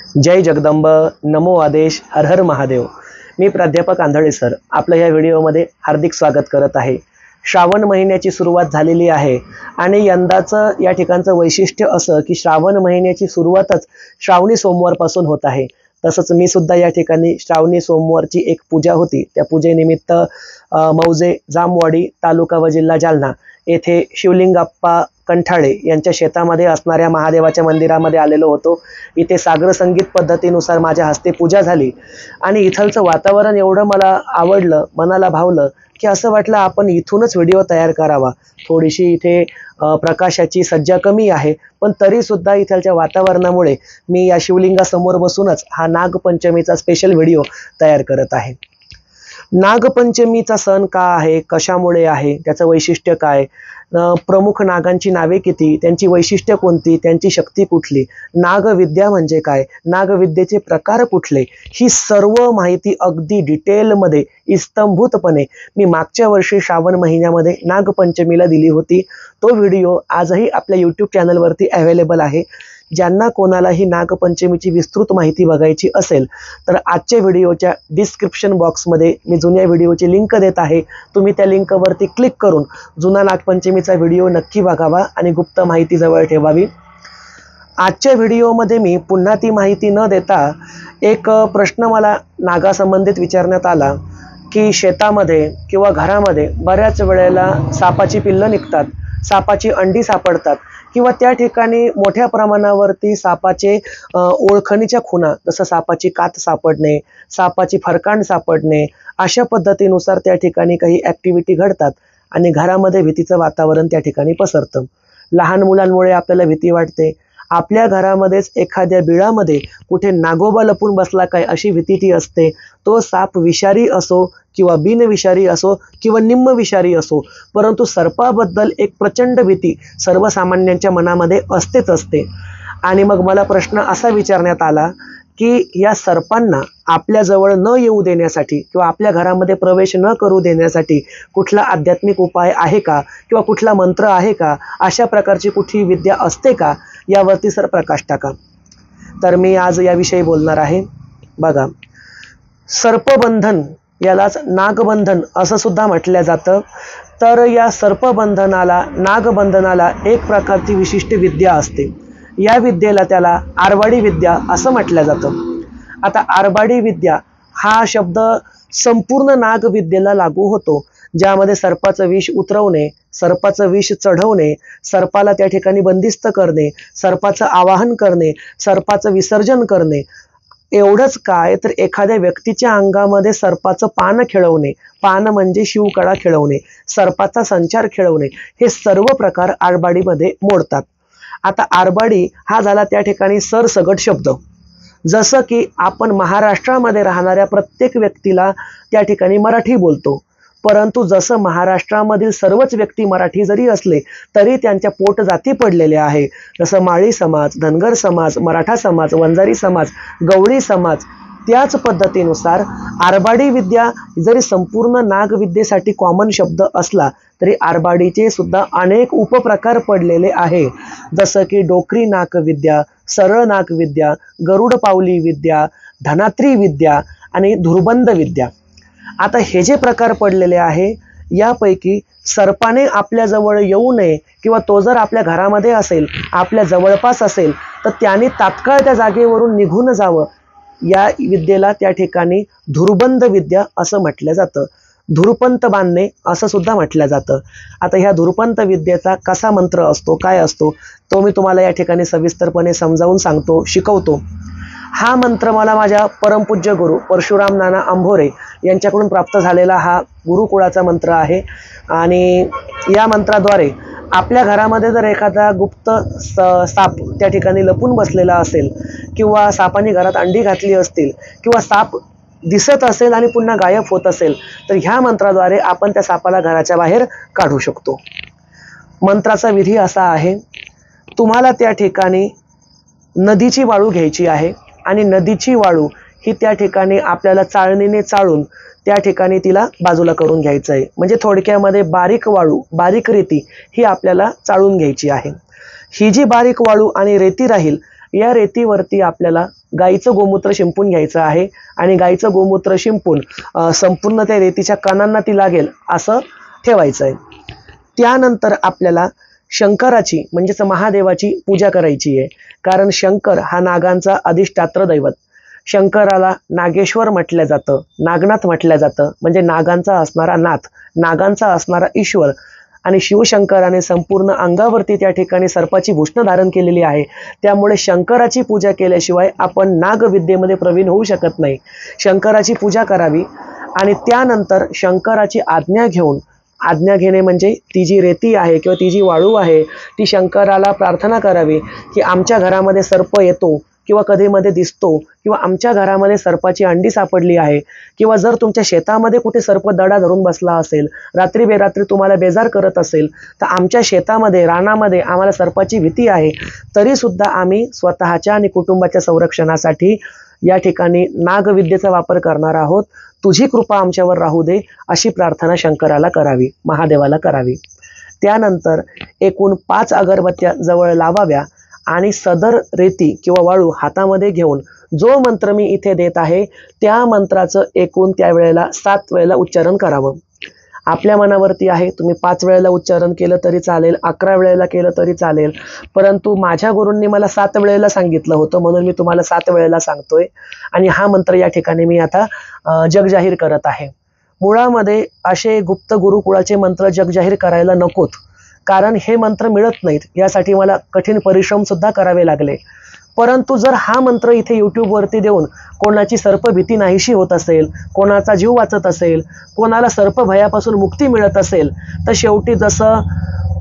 जय जगदंब, नमो आदेश, हर हर महादेव। मी प्राध्यापक आंधळे सर आपलं या व्हिडिओमध्ये हार्दिक स्वागत करत आहे। श्रावण महिन्याची सुरुवात झालेली आहे आणि यंदाचं या ठिकाणचं वैशिष्ट्य असं की श्रावण महिन्याची सुरुवातच श्रावणी सोमवारपासून होत आहे। तसंच मी सुद्धा या ठिकाणी श्रावणी सोमवारची एक पूजा होती, त्या पूजेनिमित्त मौजे जामवाडी तालुका व जिल्हा जालना येथे शिवलिंगाप्पा कंठाळे यांच्या शेतामध्ये असणाऱ्या महादेवाच्या मंदिरामध्ये आलेलो होतो। इथे सागर संगीत पद्धतीनुसार माझ्या हस्ते पूजा झाली आणि इथलचं वातावरण एवढं मला आवडलं, मनाला भावलं की असं वाटलं आपण इथूनच व्हिडिओ तयार करावा। थोडीशी इथे प्रकाशाची सज्जा कमी आहे, पण तरी सुद्धा इथलच्या वातावरणामुळे मी या शिवलिंगासमोर बसूनच हा नागपंचमीचा स्पेशल व्हिडिओ तयार करत आहे। नागपंचमीचा सण का आहे, कशामुळे आहे, त्याचं वैशिष्ट्य काय, प्रमुख नागांची नावे किती, त्यांची वैशिष्ट्य कोणती, त्यांची शक्ती कुठली, नागविद्या म्हणजे काय, नागविद्येचे प्रकार कुठले, ही सर्व माहिती अगदी डिटेलमध्ये इस्तंभूतपणे मी मागच्या वर्षी श्रावण महिन्यामध्ये नागपंचमीला दिली होती। तो व्हिडिओ आजही आपल्या यूट्यूब चॅनलवरती अवेलेबल आहे। ज्यांना कोणालाही नागपंचमीची विस्तृत माहिती बघायची असेल तर आजच्या व्हिडिओच्या डिस्क्रिप्शन बॉक्समध्ये मी जुन्या व्हिडिओची लिंक देत आहे। तुम्ही त्या लिंकवरती क्लिक करून जुना नागपंचमीचा व्हिडिओ नक्की बघावा आणि गुप्त माहिती जवळ ठेवावी। आजच्या व्हिडिओमध्ये मी पुन्हा ती माहिती न देता एक प्रश्न मला नागासंबंधित विचारण्यात आला की शेतामध्ये किंवा घरामध्ये बऱ्याच वेळेला सापाची पिल्लं निघतात, सापाची अंडी सापडतात किंवा त्या ठिकाणी मोठ्या प्रमाणावरती सापाचे ओळखणीच्या खुणा, जसं सापाची कात सापडणे, सापाची फरकांड सापडणे, अशा पद्धतीनुसार त्या ठिकाणी काही ॲक्टिव्हिटी घडतात आणि घरामध्ये भीतीचं वातावरण त्या ठिकाणी पसरतं। लहान मुलांमुळे आपल्याला भीती वाटते, आपल्या घरामध्येच एखाद्या बिळामध्ये कुठे नागोबा लपून बसला काय अशी भीती ती असते। तो साप विषारी असो किंवा बिनविषारी असो किंवा निम्न विषारी असो, परंतु सर्पाबद्दल एक प्रचंड भीती सर्वसामान्यांच्या मनामध्ये असतेच असते। आणि मग मला प्रश्न असा विचारण्यात आला की या सर्पांना आपल्याजवळ न येऊ देण्यासाठी किंवा आपल्या घरामध्ये प्रवेश न करू देण्यासाठी कुठला आध्यात्मिक उपाय आहे का किंवा कुठला मंत्र आहे का, अशा प्रकारची कुठली विद्या असते का, यावरती सर प्रकाश टाका। तर मी आज याविषयी बोलणार आहे। बघा, सर्पबंधन यालाच नागबंधन असं सुद्धा म्हटलं जातं। तर या सर्पबंधनाला, नागबंधनाला एक प्रकारची विशिष्ट विद्या असते। या विद्येला त्याला आरबाडी विद्या असं म्हटलं जातं। आता आरबाडी विद्या हा शब्द संपूर्ण नागविद्येला लागू होतो, ज्यामध्ये सर्पाचं विष उतरवणे, सर्पाचं विष चढवणे, सर्पाला त्या ठिकाणी बंदिस्त करणे, सर्पाचं आवाहन करणे, सर्पाचं विसर्जन करणे। एवढंच काय तर एखाद्या व्यक्तीच्या अंगामध्ये सर्पाचं पान खेळवणे, पान म्हणजे शिवकळा खेळवणे, सर्पाचा संचार खेळवणे, हे सर्व प्रकार आरबाडीमध्ये मोडतात। आता आरबाडी हा झाला त्या ठिकाणी सरसगट शब्द। जसं की आपण महाराष्ट्रामध्ये राहणाऱ्या प्रत्येक व्यक्तीला त्या ठिकाणी मराठी बोलतो, परंतु जसं महाराष्ट्रामधील सर्वच व्यक्ती मराठी जरी असले तरी त्यांच्या पोट जाती पडलेल्या आहे। जसं माळी समाज, धनगर समाज, मराठा समाज, वंजारी समाज, गवळी समाज, त्याच पद्धतीनुसार आरबाडी विद्या जरी संपूर्ण नागविद्येसाठी कॉमन शब्द असला तरी आरबाडीचे सुद्धा अनेक उपप्रकार पडलेले आहे। जसं की डोकरी नागविद्या, सरळ नागविद्या, गरुड पावली विद्या, धनात्री विद्या आणि धुर्बंद विद्या। आता हे जे प्रकार पडलेले आहे, यापैकी सर्पाने आपल्याजवळ येऊ नये किंवा तो जर आपल्या घरामध्ये असेल, आपल्या जवळपास असेल, तर त्याने तात्काळ त्या जागेवरून निघून जावं। या विद्येला त्या ठिकाणी धुर्बंद विद्या असं म्हटलं जातं। धुरपंत बांधणे असं सुद्धा म्हटलं जातं। आता ह्या धुरपंत विद्येचा कसा मंत्र असतो, काय असतो, तो मी तुम्हाला या ठिकाणी सविस्तरपणे समजावून सांगतो, शिकवतो। हा मंत्र मला माझ्या परमपूज्य गुरु परशुराम नाना अंभोरे यांच्याकडून प्राप्त झालेला हा गुरुकुळाचा मंत्र आहे। आणि या मंत्राद्वारे आपल्या घरामध्ये जर एखादा गुप्त साप त्या ठिकाणी लपून बसलेला असेल किंवा सापाने घरात अंडी घातली असतील किंवा साप दिसत असेल आणि पुन्हा गायब होत असेल, तर ह्या मंत्राद्वारे आपण त्या सापाला घराच्या बाहेर काढू शकतो। मंत्राचा विधी असा आहे, तुम्हाला त्या ठिकाणी नदीची वाळू घ्यायची आहे आणि नदीची वाळू ही त्या ठिकाणी आपल्याला चाळणीने चाळून त्या ठिकाणी तिला बाजूला करून घ्यायचं आहे। म्हणजे थोडक्यामध्ये बारीक वाळू, बारीक रेती ही आपल्याला चाळून घ्यायची आहे। ही जी बारीक वाळू आणि रेती राहील या रेतीवरती आपल्याला गाईचं गोमूत्र शिंपून घ्यायचं आहे आणि गाईचं गोमूत्र शिंपून संपूर्ण त्या रेतीच्या कानांना ती लागेल असं ठेवायचं आहे. त्यानंतर आपल्याला शंकराची म्हणजेच महादेवाची पूजा करायची आहे. कारण शंकर हा नागांचा अधिष्ठात्र दैवत. शंकराला नागेश्वर म्हटलं जातं, नागनाथ म्हटलं जातं, म्हणजे नागांचा असणारा नाथ, नागांचा असणारा ईश्वर. आणि शिवशंकराने संपूर्ण अंगावरती त्या ठिकाणी सर्पाची भूषण धारण केलेली आहे. त्यामुळे शंकराची पूजा केल्याशिवाय आपण नागविद्येमध्ये प्रवीण होऊ शकत नाही. शंकराची पूजा करावी आणि त्यानंतर शंकराची आज्ञा घेऊन, आज्ञा घेणे म्हणजे ती जी रेती आहे किंवा ती जी वाळू आहे ती शंकराला प्रार्थना करावी की आमच्या घरामध्ये सर्प येतो किंवा कधीमध्ये दिसतो, किंवा आमच्या घरामध्ये सर्पाची अंडी सापडली आहे, किंवा जर तुमच्या शेतामध्ये कुठे सर्प दडा धरून बसला असेल, रात्री बेरात्री तुम्हाला बेजार करत असेल, तर आमच्या शेतामध्ये रानामध्ये आम्हाला सर्पाची भीती आहे, तरी सुद्धा आम्ही स्वतःच्या आणि कुटुंबाच्या संरक्षणासाठी या ठिकाणी नागविद्येचा वापर करणार आहोत. तुझी कृपा आमच्यावर राहू दे अशी प्रार्थना शंकराला करावी, महादेवाला करावी. त्यानंतर एकूण 5 अगरबत्त्या जवळ लावाव्या आणि सदर रेती किंवा वाळू हातामध्ये घेऊन जो मंत्र मी इथे देत आहे त्या मंत्राचं एकूण त्यावेळेला 7 वेळेला उच्चारण करावं. आपल्या मनावरती आहे, तुम्ही 5 वेळेला उच्चारण केलं तरी चालेल, 11 वेळेला केलं तरी चालेल, परंतु माझ्या गुरूंनी मला 7 वेळेला सांगितलं होतं म्हणून मी तुम्हाला 7 वेळेला सांगतोय. आणि हा मंत्र या ठिकाणी मी आता जगजाहीर करत आहे. मुळामध्ये असे गुप्त गुरुकुळाचे मंत्र जगजाहीर करायला नकोत, कारण हे मंत्र मिळत नाहीत. यासाठी मला कठीण परिश्रम सुद्धा करावे लागले. परंतु जर हा मंत्र इथे यूट्यूबवरती देऊन कोणाची सर्पभीती नाहीशी होत असेल, कोणाचा जीव वाचत असेल, कोणाला सर्प भयापासून मुक्ती मिळत असेल, तर शेवटी जसं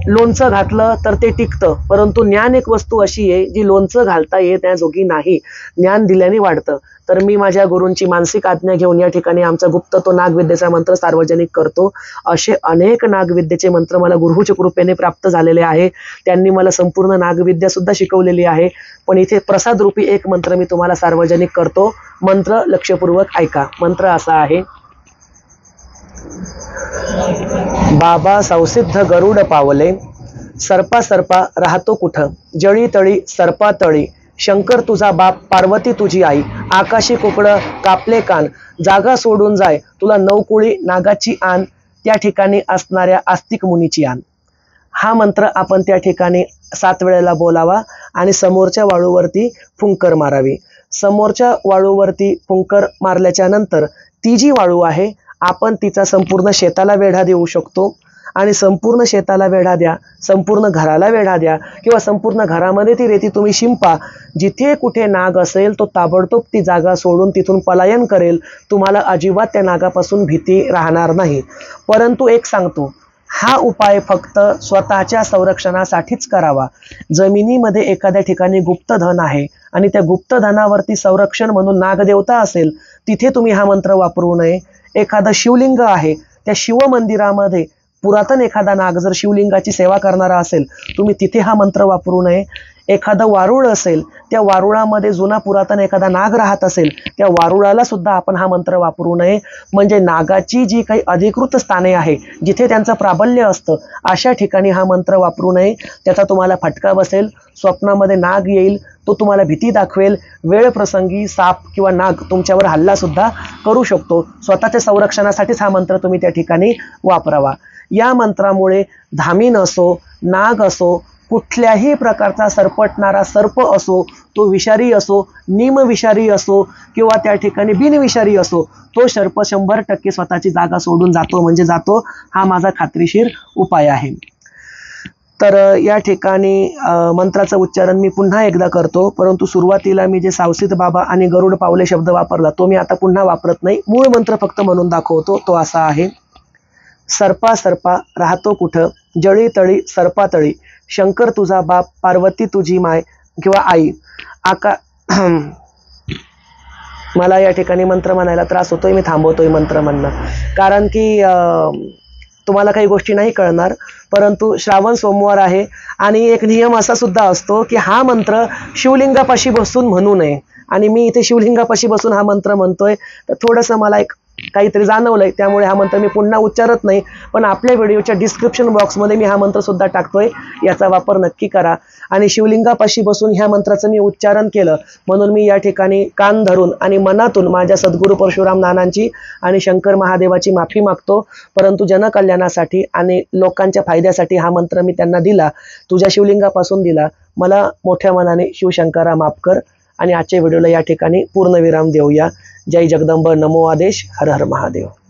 लोणचं घातलं तर ते टिकतं, परंतु ज्ञान एक वस्तू अशी आहे जी लोणचं घालता येत त्याजोगी नाही, ज्ञान दिल्याने वाढतं. तर मी माझ्या गुरूंची मानसिक आज्ञा घेऊन या ठिकाणी आमचा गुप्त तो नागविद्येचा मंत्र सार्वजनिक करतो. असे अनेक नागविद्येचे मंत्र मला गुरुच्या कृपेने प्राप्त झालेले आहे. त्यांनी मला संपूर्ण नागविद्या सुद्धा शिकवलेली आहे. पण इथे प्रसाद रूपी एक मंत्र मी तुम्हाला सार्वजनिक करतो. मंत्र लक्षपूर्वक ऐका. मंत्र असा आहे: बाबा संसिद्ध गरुड पावले, सर्पा सर्पा राहतो कुठं, जळी तळी सर्पा तळी, शंकर तुझा बाप पार्वती तुझी आई, आकाशी कुकडं कापले कान, जागा सोडून जाय तुला 9 कुळी नागाची आण, त्या ठिकाणी असणाऱ्या आस्तिक मुनीची आण. हा मंत्र आपण त्या ठिकाणी 7 वेळेला बोलावा आणि समोरच्या वाळूवरती फुंकर मारावी. समोरच्या वाळूवरती फुंकर मारल्याच्या नंतर ती जी वाळू आहे आपण तिचा संपूर्ण शेताला वेढा देऊ शकतो. आणि संपूर्ण शेताला वेढा द्या, संपूर्ण घराला वेढा द्या, किंवा संपूर्ण घरामध्ये ती रेती तुम्ही शिंपा. जिथे कुठे नाग असेल तो ताबडतोब ती जागा सोडून तिथून पलायन करेल. तुम्हाला अजिबात त्या नागापासून भीती राहणार नाही. परंतु एक सांगतो, हा उपाय फक्त स्वतःच्या संरक्षणासाठीच करावा. जमिनीमध्ये एखाद्या ठिकाणी गुप्तधन आहे आणि त्या गुप्तधनावरती संरक्षण म्हणून नागदेवता असेल, तिथे तुम्ही हा मंत्र वापरू नये. एखादं शिवलिंग आहे, त्या शिवमंदिरामध्ये पुरातन एखादा नाग जर शिवलिंगाची सेवा करणारा असेल, तुम्ही तिथे हा मंत्र वापरू नये. एखादं वारुळ असेल, त्या वारुळामध्ये जुना पुरातन एखादा नाग राहत असेल, त्या वारुळाला सुद्धा आपण हा मंत्र वापरू नये. म्हणजे नागाची जी काही अधिकृत स्थाने आहे, जिथे त्यांचं प्राबल्य असतं, अशा ठिकाणी हा मंत्र वापरू नये. त्याचा तुम्हाला फटका बसेल. स्वप्नामध्ये नाग येईल, तो तुम्हाला भीती दाखवेल. वेळ प्रसंगी साप किंवा नाग तुमच्यावर हल्ला सुद्धा करू शकतो. स्वतःच्या संरक्षणासाठीच हा मंत्र तुम्ही त्या ठिकाणी वापरावा. या मंत्रामुळे धामीन असो, नाग असो, कुठल्याही प्रकारचा सरपटणारा सर्प असो, तो विषारी असो, निमविषारी असो किंवा त्या ठिकाणी बिनविषारी असो, तो सर्प 100% स्वतःची जागा सोडून जातो म्हणजे जातो. हा माझा खात्रीशीर उपाय आहे. तर या ठिकाणी मंत्राचं उच्चारण मी पुन्हा एकदा करतो, परंतु सुरुवातीला मी जे सावसित बाबा आणि गरुड पावले शब्द वापरला तो मी आता पुन्हा वापरत नाही. मूळ मंत्र फक्त म्हणून दाखवतो. तो असा आहे: सर्पा सर्पा राहतो कुठं, जळी तळी सर्पा तळी, शंकर तुझा बाप पार्वती तुझी माय किंवा आई, मला या ठिकाणी मंत्र म्हणायला त्रास होतोय, मी थांबवतोय मंत्र म्हणणं, कारण की तुम्हाला काही गोष्टी नाही कळणार. परंतु श्रावण सोमवार आहे आणि एक नियम असा सुद्धा असतो की हा मंत्र शिवलिंगापाशी बसून म्हणू नये. आणि मी इथे शिवलिंगापाशी बसून हा मंत्र म्हणतोय, तर थोडंसं मला एक काहीतरी जाणवलंय, त्यामुळे हा मंत्र मी पुन्हा उच्चारत नाही, पण आपल्या व्हिडिओच्या डिस्क्रिप्शन बॉक्समध्ये मी हा मंत्र सुद्धा टाकतोय, याचा वापर नक्की करा. आणि शिवलिंगापाशी बसून ह्या मंत्राचं मी उच्चारण केलं म्हणून मी या ठिकाणी कान धरून आणि मनातून माझ्या सद्गुरू परशुराम नानांची आणि शंकर महादेवाची माफी मागतो. परंतु जनकल्याणासाठी आणि लोकांच्या फायद्यासाठी हा मंत्र मी त्यांना दिला, तुझ्या शिवलिंगापासून दिला. मला मोठ्या मनाने शिवशंकरा माफ कर. आणि आजच्या व्हिडिओला या ठिकाणी पूर्णविराम देऊया. जय जगदंब, नमो आदेश, हर हर महादेव.